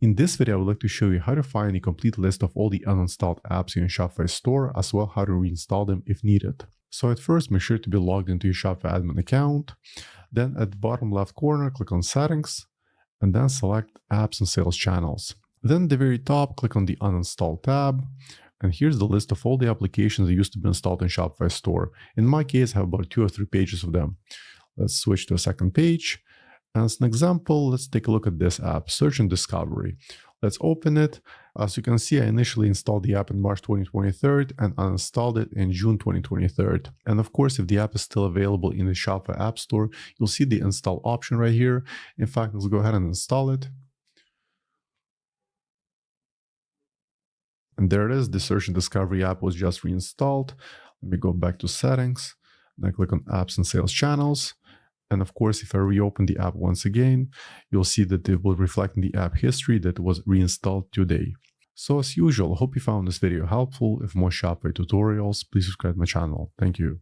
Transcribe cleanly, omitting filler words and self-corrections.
In this video, I would like to show you how to find a complete list of all the uninstalled apps in your Shopify store, as well how to reinstall them if needed. So at first, make sure to be logged into your Shopify admin account. Then at the bottom left corner, click on Settings, and then select Apps and Sales Channels. Then at the very top, click on the Uninstall tab. And here's the list of all the applications that used to be installed in Shopify store. In my case, I have about 2 or 3 pages of them. Let's switch to a second page. As an example, let's take a look at this app, Search and Discovery. Let's open it. As you can see, I initially installed the app in March 2023 and uninstalled it in June 2023. And of course, if the app is still available in the Shopify App Store, you'll see the install option right here. In fact, let's go ahead and install it. And there it is, the Search and Discovery app was just reinstalled. Let me go back to Settings, then click on Apps and Sales Channels. And of course, if I reopen the app once again, you'll see that it will reflect in the app history that was reinstalled today. So as usual, I hope you found this video helpful. If more Shopify tutorials, please subscribe to my channel. Thank you.